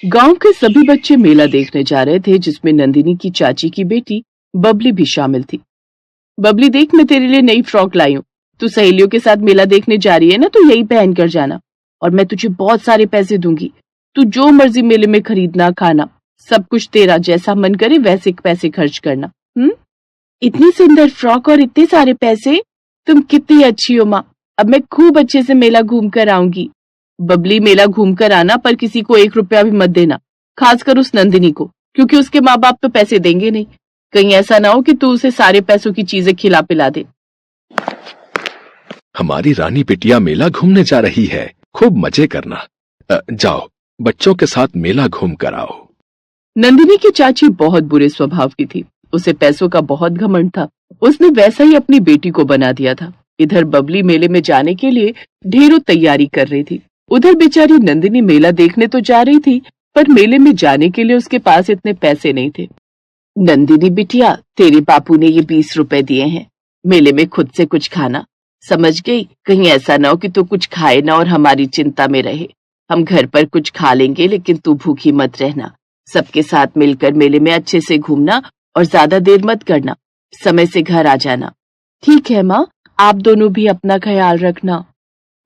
गांव के सभी बच्चे मेला देखने जा रहे थे, जिसमें नंदिनी की चाची की बेटी बबली भी शामिल थी। बबली, देख, मैं तेरे लिए नई फ्रॉक लाई हूँ। तू सहेलियों के साथ मेला देखने जा रही है ना, तो यही पहन कर जाना और मैं तुझे बहुत सारे पैसे दूंगी। तू जो मर्जी मेले में खरीदना, खाना, सब कुछ तेरा, जैसा मन करे वैसे पैसे खर्च करना। इतनी सुंदर फ्रॉक और इतने सारे पैसे, तुम कितनी अच्छी हो माँ। अब मैं खूब अच्छे से मेला घूम कर आऊंगी। बबली, मेला घूम कर आना, पर किसी को 1 रुपया भी मत देना, खासकर उस नंदिनी को, क्योंकि उसके माँ बाप तो पैसे देंगे नहीं। कहीं ऐसा ना हो कि तू उसे सारे पैसों की चीजें खिला पिला दे। हमारी रानी बिटिया मेला घूमने जा रही है, खूब मजे करना। जाओ, बच्चों के साथ मेला घूम कर आओ। नंदिनी की चाची बहुत बुरे स्वभाव की थी। उसे पैसों का बहुत घमंड था। उसने वैसा ही अपनी बेटी को बना दिया था। इधर बबली मेले में जाने के लिए ढेरों तैयारी कर रही थी। उधर बेचारी नंदिनी मेला देखने तो जा रही थी, पर मेले में जाने के लिए उसके पास इतने पैसे नहीं थे। नंदिनी बिटिया, तेरे बापू ने ये 20 रुपए दिए हैं, मेले में खुद से कुछ खाना, समझ गई? कहीं ऐसा ना हो कि तू कुछ खाए ना और हमारी चिंता में रहे। हम घर पर कुछ खा लेंगे, लेकिन तू भूखी मत रहना। सबके साथ मिलकर मेले में अच्छे से घूमना और ज्यादा देर मत करना। समय से घर आ जाना। ठीक है माँ, आप दोनों भी अपना ख्याल रखना।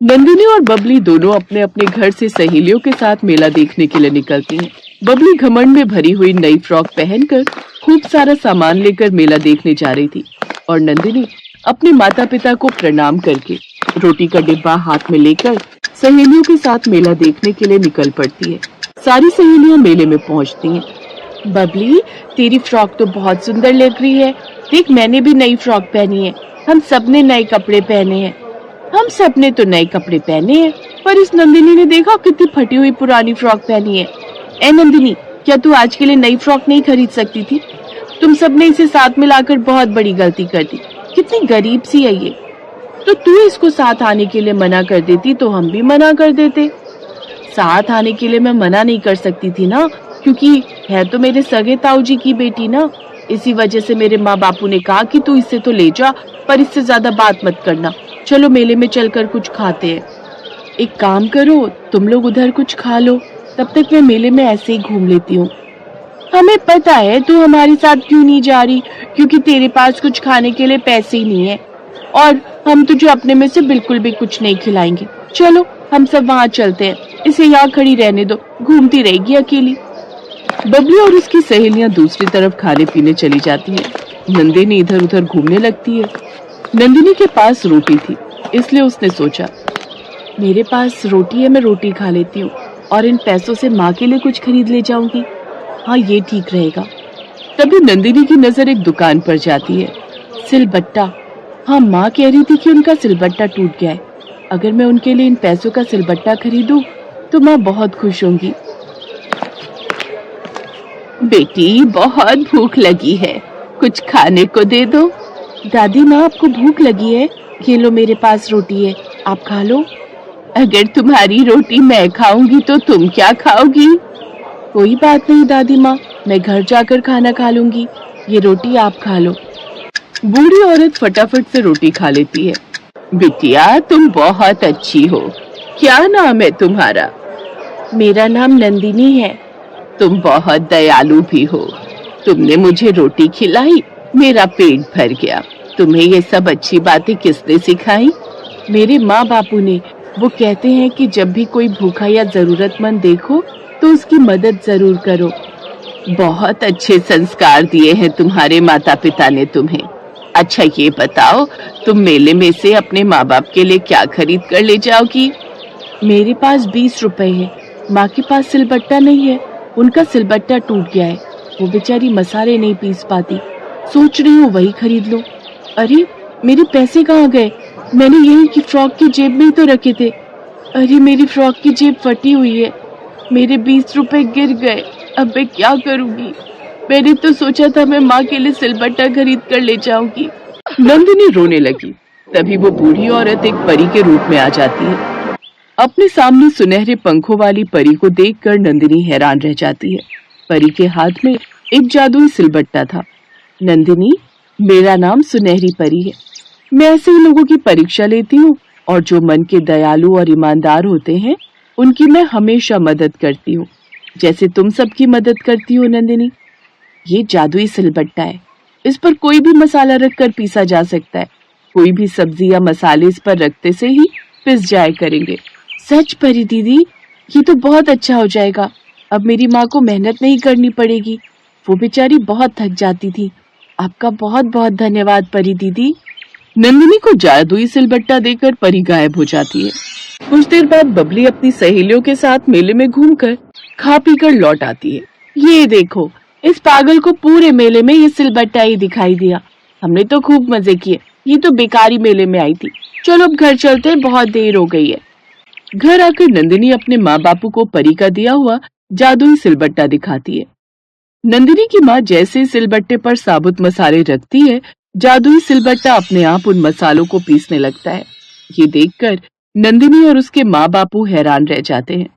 नंदिनी और बबली दोनों अपने अपने घर से सहेलियों के साथ मेला देखने के लिए निकलती हैं। बबली घमंड में भरी हुई नई फ्रॉक पहनकर खूब सारा सामान लेकर मेला देखने जा रही थी और नंदिनी अपने माता पिता को प्रणाम करके रोटी का डिब्बा हाथ में लेकर सहेलियों के साथ मेला देखने के लिए निकल पड़ती है। सारी सहेलियां मेले में पहुंचती हैं। बबली, तेरी फ्रॉक तो बहुत सुंदर लग रही है। देख, मैंने भी नई फ्रॉक पहनी है। हम सबने नए कपड़े पहने हैं। हम सबने तो नए कपड़े पहने हैं, पर इस नंदिनी ने देखा कितनी फटी हुई पुरानी फ्रॉक पहनी है। ए नंदिनी, क्या तू आज के लिए नई फ्रॉक नहीं खरीद सकती थी? तुम सबने इसे साथ मिलाकर बहुत बड़ी गलती कर दी। कितनी गरीब सी है ये। तो तू इसको साथ आने के लिए मना कर देती तो हम भी मना कर देते। साथ आने के लिए मैं मना नहीं कर सकती थी ना, क्योंकि है तो मेरे सगे ताऊ जी की बेटी ना। इसी वजह से मेरे माँ बापू ने कहा कि तू इससे तो ले जा, पर इससे ज्यादा बात मत करना। चलो मेले में चलकर कुछ खाते हैं। एक काम करो, तुम लोग उधर कुछ खा लो, तब तक मैं मेले में ऐसे ही घूम लेती हूँ। हमें पता है तू हमारे साथ क्यों नहीं जा रही, क्योंकि तेरे पास कुछ खाने के लिए पैसे ही नहीं है और हम तुझे अपने में से बिल्कुल भी कुछ नहीं खिलाएंगे। चलो हम सब वहाँ चलते हैं, इसे यहाँ खड़ी रहने दो, घूमती रहेगी अकेली। बबली और उसकी सहेलियां दूसरी तरफ खाने पीने चली जाती हैं। नंदिनी इधर उधर घूमने लगती है। नंदिनी के पास रोटी थी, इसलिए उसने सोचा, मेरे पास रोटी है, मैं रोटी खा लेती हूँ और इन पैसों से माँ के लिए कुछ खरीद ले जाऊंगी। हाँ, ये ठीक रहेगा। तभी नंदिनी की नजर एक दुकान पर जाती है। सिलबट्टा। हाँ, माँ कह रही थी कि उनका सिलबट्टा टूट गया है। अगर मैं उनके लिए इन पैसों का सिलबट्टा खरीदूं तो माँ बहुत खुश होंगी। बेटी, बहुत भूख लगी है, कुछ खाने को दे दो। दादी माँ, आपको भूख लगी है? ये लो, मेरे पास रोटी है, आप खा लो। अगर तुम्हारी रोटी मैं खाऊंगी तो तुम क्या खाओगी? कोई बात नहीं दादी माँ, मैं घर जाकर खाना खा लूंगी। ये रोटी आप खा लो। बूढ़ी औरत फटाफट से रोटी खा लेती है। बिटिया, तुम बहुत अच्छी हो। क्या नाम है तुम्हारा? मेरा नाम नंदिनी है। तुम बहुत दयालु भी हो। तुमने मुझे रोटी खिलाई, मेरा पेट भर गया। तुम्हें ये सब अच्छी बातें किसने सिखाई? मेरे माँ बापू ने। वो कहते हैं कि जब भी कोई भूखा या जरूरतमंद देखो तो उसकी मदद जरूर करो। बहुत अच्छे संस्कार दिए हैं तुम्हारे माता पिता ने तुम्हें। अच्छा, ये बताओ, तुम मेले में से अपने माँ बाप के लिए क्या खरीद कर ले जाओगी? मेरे पास 20 रुपए है। माँ के पास सिलबट्टा नहीं है, उनका सिलबट्टा टूट गया है। वो बेचारी मसाले नहीं पीस पाती। सोच रही हूँ वही खरीद लो। अरे, मेरे पैसे कहाँ गए? मैंने यही की फ्रॉक की जेब में ही तो रखे थे। अरे, मेरी फ्रॉक की जेब फटी हुई है। मेरे 20 रुपए गिर गए। अब मैं क्या करूंगी? मैंने तो सोचा था मैं माँ के लिए सिलबट्टा खरीद कर ले जाऊंगी। नंदिनी रोने लगी। तभी वो बूढ़ी औरत एक परी के रूप में आ जाती है। अपने सामने सुनहरे पंखों वाली परी को देखकर नंदिनी हैरान रह जाती है। परी के हाथ में एक जादुई सिलबट्टा था। नंदिनी, मेरा नाम सुनहरी परी है। मैं ऐसे ही लोगों की परीक्षा लेती हूँ और जो मन के दयालु और ईमानदार होते हैं उनकी मैं हमेशा मदद करती हूँ। जैसे तुम सबकी मदद करती हो नंदिनी। ये जादुई सिलबट्टा है, इस पर कोई भी मसाला रखकर पीसा जा सकता है। कोई भी सब्जी या मसाले इस पर रखते से ही पिस जाया करेंगे। सच परी दीदी, ये तो बहुत अच्छा हो जाएगा। अब मेरी माँ को मेहनत नहीं करनी पड़ेगी, वो बेचारी बहुत थक जाती थी। आपका बहुत बहुत धन्यवाद परी दीदी। नंदिनी को जादुई सिलबट्टा देकर परी गायब हो जाती है। कुछ देर बाद बबली अपनी सहेलियों के साथ मेले में घूमकर खा पी कर लौट आती है। ये देखो, इस पागल को पूरे मेले में ये सिलबट्टा ही दिखाई दिया। हमने तो खूब मजे किए, ये तो बेकारी मेले में आई थी। चलो अब घर चलते हैं, बहुत देर हो गई है। घर आकर नंदिनी अपने माँ बापू को परी का दिया हुआ जादुई सिलबट्टा दिखाती है। नंदिनी की माँ जैसे सिलबट्टे पर साबुत मसाले रखती है, जादुई सिलबट्टा अपने आप उन मसालों को पीसने लगता है। ये देखकर नंदिनी और उसके माँ बापू हैरान रह जाते हैं।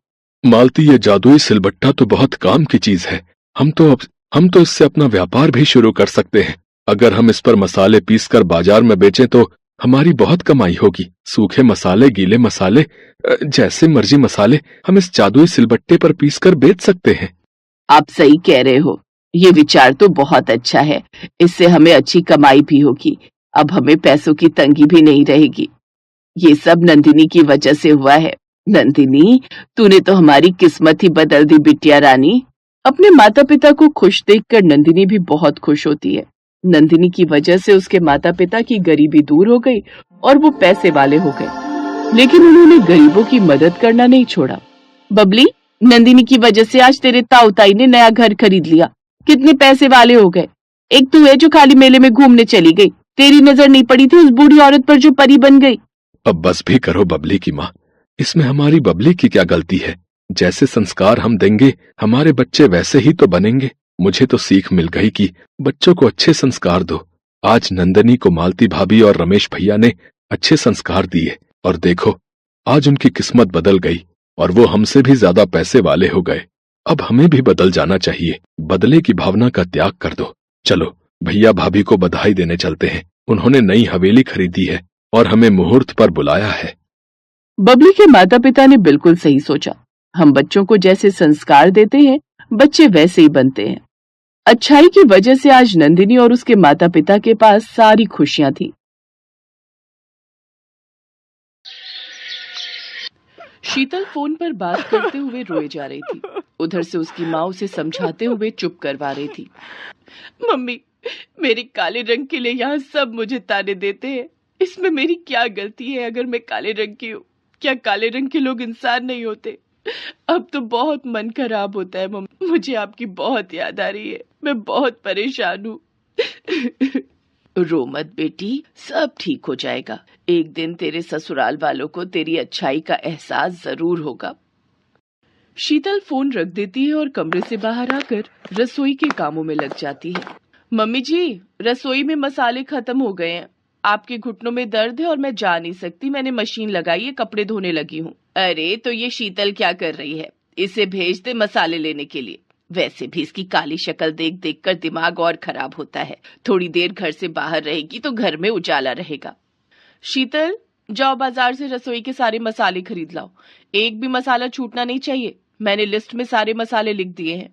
मालती, ये जादुई सिलबट्टा तो बहुत काम की चीज है। हम तो इससे अपना व्यापार भी शुरू कर सकते हैं। अगर हम इस पर मसाले पीसकर बाजार में बेचें तो हमारी बहुत कमाई होगी। सूखे मसाले, गीले मसाले, जैसे मर्जी मसाले हम इस जादुई सिलबट्टे पर पीसकर बेच सकते हैं। आप सही कह रहे हो, ये विचार तो बहुत अच्छा है। इससे हमें अच्छी कमाई भी होगी। अब हमें पैसों की तंगी भी नहीं रहेगी। ये सब नंदिनी की वजह से हुआ है। नंदिनी, तूने तो हमारी किस्मत ही बदल दी बिटिया रानी। अपने माता पिता को खुश देखकर नंदिनी भी बहुत खुश होती है। नंदिनी की वजह से उसके माता पिता की गरीबी दूर हो गई और वो पैसे वाले हो गए, लेकिन उन्होंने गरीबों की मदद करना नहीं छोड़ा। बबली, नंदिनी की वजह से आज तेरे ताऊ ताई ने नया घर खरीद लिया। कितने पैसे वाले हो गए। एक तू है जो खाली मेले में घूमने चली गई। तेरी नजर नहीं पड़ी थी उस बूढ़ी औरत पर जो परी बन गई। अब बस भी करो बबली की माँ, इसमें हमारी बबली की क्या गलती है। जैसे संस्कार हम देंगे हमारे बच्चे वैसे ही तो बनेंगे। मुझे तो सीख मिल गई कि बच्चों को अच्छे संस्कार दो। आज नंदनी को मालती भाभी और रमेश भैया ने अच्छे संस्कार दिए और देखो, आज उनकी किस्मत बदल गई और वो हमसे भी ज्यादा पैसे वाले हो गए। अब हमें भी बदल जाना चाहिए। बदले की भावना का त्याग कर दो। चलो भैया भाभी को बधाई देने चलते हैं। उन्होंने नई हवेली खरीदी है और हमें मुहूर्त पर बुलाया है। बबली के माता पिता ने बिल्कुल सही सोचा। हम बच्चों को जैसे संस्कार देते हैं, बच्चे वैसे ही बनते हैं। अच्छाई की वजह से आज नंदिनी और उसके माता पिता के पास सारी खुशियां थी। शीतल फोन पर बात करते हुए रोए जा रही थी। उधर से उसकी माँ उसे समझाते हुए चुप करवा रही थी। मम्मी, मेरे काले रंग के लिए यहाँ सब मुझे ताने देते हैं। इसमें मेरी क्या गलती है अगर मैं काले रंग की हूँ? क्या काले रंग के लोग इंसान नहीं होते? अब तो बहुत मन खराब होता है मम्मी। मुझे आपकी बहुत याद आ रही है। मैं बहुत परेशान हूँ। रो मत बेटी, सब ठीक हो जाएगा। एक दिन तेरे ससुराल वालों को तेरी अच्छाई का एहसास जरूर होगा। शीतल फोन रख देती है और कमरे से बाहर आकर रसोई के कामों में लग जाती है। मम्मी जी, रसोई में मसाले खत्म हो गए हैं। आपके घुटनों में दर्द है और मैं जा नहीं सकती। मैंने मशीन लगाई है, कपड़े धोने लगी हूँ। अरे तो ये शीतल क्या कर रही है? इसे भेज दे मसाले लेने के लिए। वैसे भी इसकी काली शक्ल देख देख कर दिमाग और खराब होता है। थोड़ी देर घर से बाहर रहेगी तो घर में उजाला रहेगा। शीतल, जाओ बाजार से रसोई के सारे मसाले खरीद लाओ। एक भी मसाला छूटना नहीं चाहिए। मैंने लिस्ट में सारे मसाले लिख दिए हैं।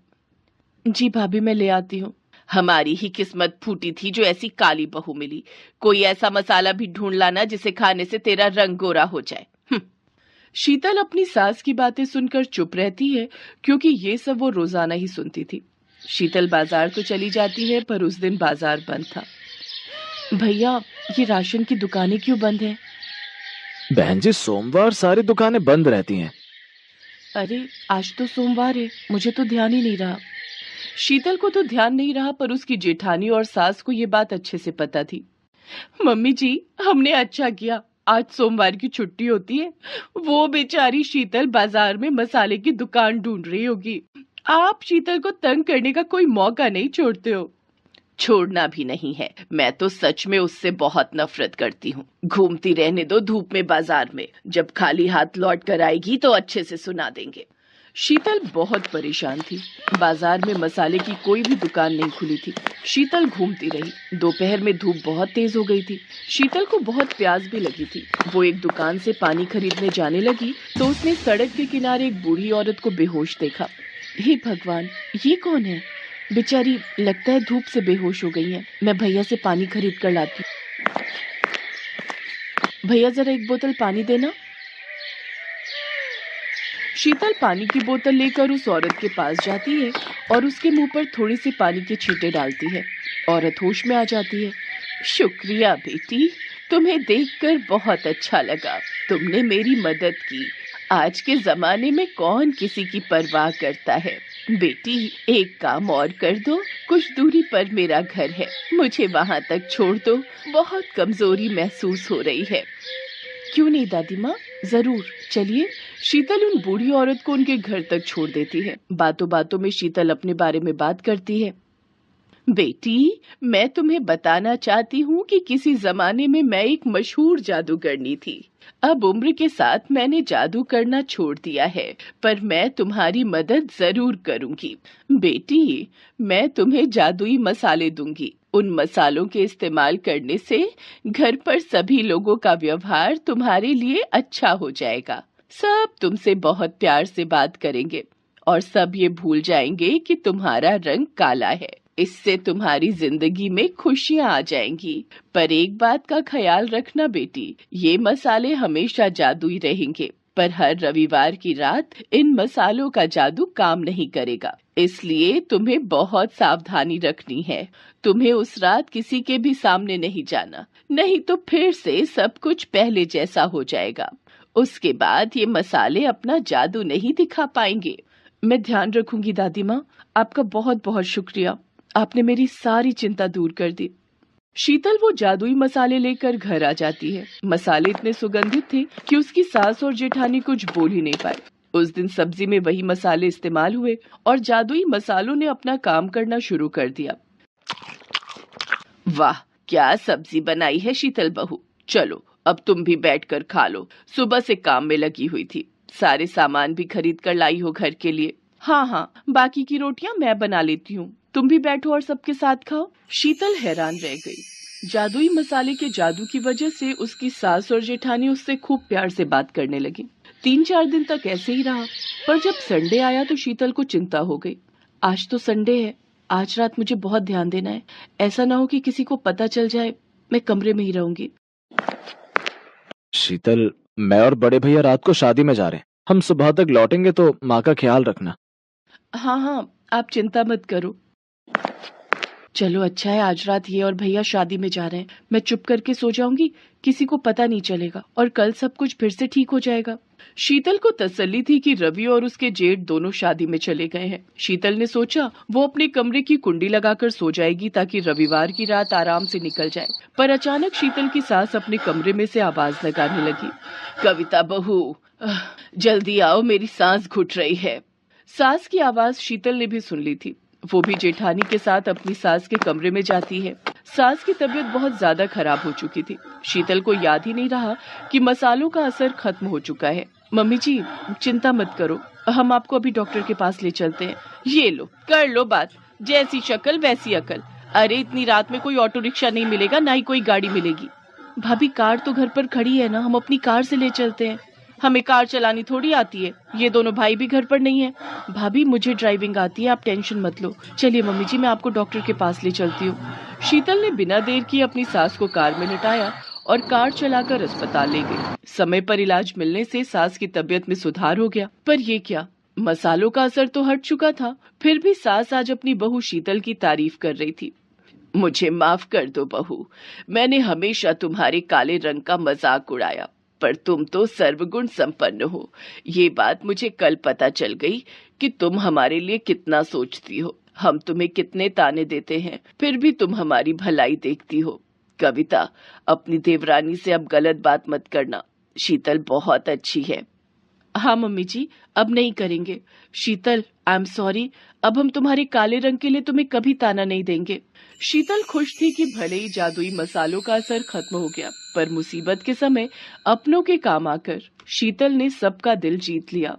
जी भाभी, मैं ले आती हूँ। हमारी ही किस्मत फूटी थी जो ऐसी काली बहू मिली। कोई ऐसा मसाला भी ढूंढ लाना जिसे खाने से तेरा रंग गोरा हो जाए। शीतल अपनी सास की बातें सुनकर चुप रहती है, क्योंकि ये सब वो रोजाना ही सुनती थी। शीतल बाजार तो चली जाती है, पर उस दिन बाजार बंद था। भैया, ये राशन की दुकानें क्यों बंद हैं? बहन जी, सोमवार सारी दुकानें बंद रहती हैं। अरे आज तो सोमवार है, मुझे तो ध्यान ही नहीं रहा। शीतल को तो ध्यान नहीं रहा, पर उसकी जेठानी और सास को ये बात अच्छे से पता थी। मम्मी जी, हमने अच्छा किया, आज सोमवार की छुट्टी होती है। वो बेचारी शीतल बाजार में मसाले की दुकान ढूंढ रही होगी। आप शीतल को तंग करने का कोई मौका नहीं छोड़ते हो। छोड़ना भी नहीं है, मैं तो सच में उससे बहुत नफरत करती हूँ। घूमती रहने दो धूप में बाजार में। जब खाली हाथ लौट कर आएगी तो अच्छे से सुना देंगे। शीतल बहुत परेशान थी। बाजार में मसाले की कोई भी दुकान नहीं खुली थी। शीतल घूमती रही। दोपहर में धूप बहुत तेज हो गई थी। शीतल को बहुत प्यास भी लगी थी। वो एक दुकान से पानी खरीदने जाने लगी तो उसने सड़क के किनारे एक बूढ़ी औरत को बेहोश देखा। हे भगवान, ये कौन है? बेचारी लगता है धूप से बेहोश हो गई है। मैं भैया से पानी खरीद कर लाती हूँ। भैया जरा एक बोतल पानी देना। शीतल पानी की बोतल लेकर उस औरत के पास जाती है और उसके मुंह पर थोड़ी सी पानी के छींटे डालती है। औरत होश में आ जाती है। शुक्रिया बेटी, तुम्हें देखकर बहुत अच्छा लगा। तुमने मेरी मदद की। आज के जमाने में कौन किसी की परवाह करता है। बेटी, एक काम और कर दो, कुछ दूरी पर मेरा घर है, मुझे वहां तक छोड़ दो। बहुत कमजोरी महसूस हो रही है। क्यों नहीं दादी माँ, जरूर, चलिए। शीतल उन बूढ़ी औरत को उनके घर तक छोड़ देती है। बातों बातों में शीतल अपने बारे में बात करती है। बेटी, मैं तुम्हें बताना चाहती हूँ कि किसी जमाने में मैं एक मशहूर जादूगरनी थी। अब उम्र के साथ मैंने जादू करना छोड़ दिया है, पर मैं तुम्हारी मदद जरूर करूंगी। बेटी, मैं तुम्हें जादुई मसाले दूंगी। उन मसालों के इस्तेमाल करने से घर पर सभी लोगों का व्यवहार तुम्हारे लिए अच्छा हो जाएगा। सब तुमसे बहुत प्यार से बात करेंगे और सब ये भूल जाएंगे कि तुम्हारा रंग काला है। इससे तुम्हारी जिंदगी में खुशियां आ जाएंगी। पर एक बात का ख्याल रखना बेटी, ये मसाले हमेशा जादुई रहेंगे, पर हर रविवार की रात इन मसालों का जादू काम नहीं करेगा। इसलिए तुम्हें बहुत सावधानी रखनी है। तुम्हें उस रात किसी के भी सामने नहीं जाना, नहीं तो फिर से सब कुछ पहले जैसा हो जाएगा। उसके बाद ये मसाले अपना जादू नहीं दिखा पाएंगे। मैं ध्यान रखूंगी दादी माँ। आपका बहुत बहुत शुक्रिया, आपने मेरी सारी चिंता दूर कर दी। शीतल वो जादुई मसाले लेकर घर आ जाती है। मसाले इतने सुगंधित थे कि उसकी सास और जेठानी कुछ बोल ही नहीं पाए। उस दिन सब्जी में वही मसाले इस्तेमाल हुए और जादुई मसालों ने अपना काम करना शुरू कर दिया। वाह, क्या सब्जी बनाई है शीतल बहू। चलो अब तुम भी बैठकर खा लो। सुबह से काम में लगी हुई थी, सारे सामान भी खरीद कर लाई हो घर के लिए। हाँ हाँ, बाकी की रोटियां मैं बना लेती हूँ, तुम भी बैठो और सबके साथ खाओ। शीतल हैरान रह गई। जादुई मसाले के जादू की वजह से उसकी सास और जेठानी उससे खूब प्यार से बात करने लगी। 3-4 दिन तक ऐसे ही रहा, पर जब संडे आया तो शीतल को चिंता हो गई। आज तो संडे है, आज रात मुझे बहुत ध्यान देना है। ऐसा ना हो कि किसी को पता चल जाए। मैं कमरे में ही रहूंगी। शीतल, मैं और बड़े भैया रात को शादी में जा रहे हैं। हम सुबह तक लौटेंगे, तो माँ का ख्याल रखना। हाँ हाँ, आप चिंता मत करो। चलो अच्छा है, आज रात ये और भैया शादी में जा रहे हैं। मैं चुप करके सो जाऊंगी, किसी को पता नहीं चलेगा और कल सब कुछ फिर से ठीक हो जाएगा। शीतल को तसल्ली थी कि रवि और उसके जेठ दोनों शादी में चले गए हैं। शीतल ने सोचा वो अपने कमरे की कुंडी लगाकर सो जाएगी ताकि रविवार की रात आराम से निकल जाए। पर अचानक शीतल की सास अपने कमरे में से आवाज लगाने लगी, कविता बहू, जल्दी आओ, मेरी सांस घुट रही है। सास की आवाज शीतल ने भी सुन ली थी। वो भी जेठानी के साथ अपनी सास के कमरे में जाती है। सास की तबीयत बहुत ज्यादा खराब हो चुकी थी। शीतल को याद ही नहीं रहा कि मसालों का असर खत्म हो चुका है। मम्मी जी, चिंता मत करो, हम आपको अभी डॉक्टर के पास ले चलते हैं। ये लो, कर लो बात, जैसी शक्ल वैसी अकल। अरे इतनी रात में कोई ऑटो रिक्शा नहीं मिलेगा, ना ही कोई गाड़ी मिलेगी। भाभी, कार तो घर पर खड़ी है ना, हम अपनी कार से ले चलते हैं। हमें कार चलानी थोड़ी आती है, ये दोनों भाई भी घर पर नहीं है। भाभी, मुझे ड्राइविंग आती है, आप टेंशन मत लो। चलिए मम्मी जी, मैं आपको डॉक्टर के पास ले चलती हूँ। शीतल ने बिना देर किए अपनी सास को कार में लिटाया और कार चलाकर अस्पताल ले गई। समय पर इलाज मिलने से सास की तबीयत में सुधार हो गया। पर ये क्या, मसालों का असर तो हट चुका था, फिर भी सास आज अपनी बहू शीतल की तारीफ कर रही थी। मुझे माफ कर दो बहू, मैंने हमेशा तुम्हारे काले रंग का मजाक उड़ाया, पर तुम तो सर्वगुण संपन्न हो। ये बात मुझे कल पता चल गई कि तुम हमारे लिए कितना सोचती हो। हम तुम्हें कितने ताने देते हैं, फिर भी तुम हमारी भलाई देखती हो। कविता, अपनी देवरानी से अब गलत बात मत करना, शीतल बहुत अच्छी है। हाँ मम्मी जी, अब नहीं करेंगे। शीतल, आई एम सॉरी, अब हम तुम्हारे काले रंग के लिए तुम्हें कभी ताना नहीं देंगे। शीतल खुश थी कि भले ही जादुई मसालों का असर खत्म हो गया, पर मुसीबत के समय अपनों के काम आकर शीतल ने सबका दिल जीत लिया।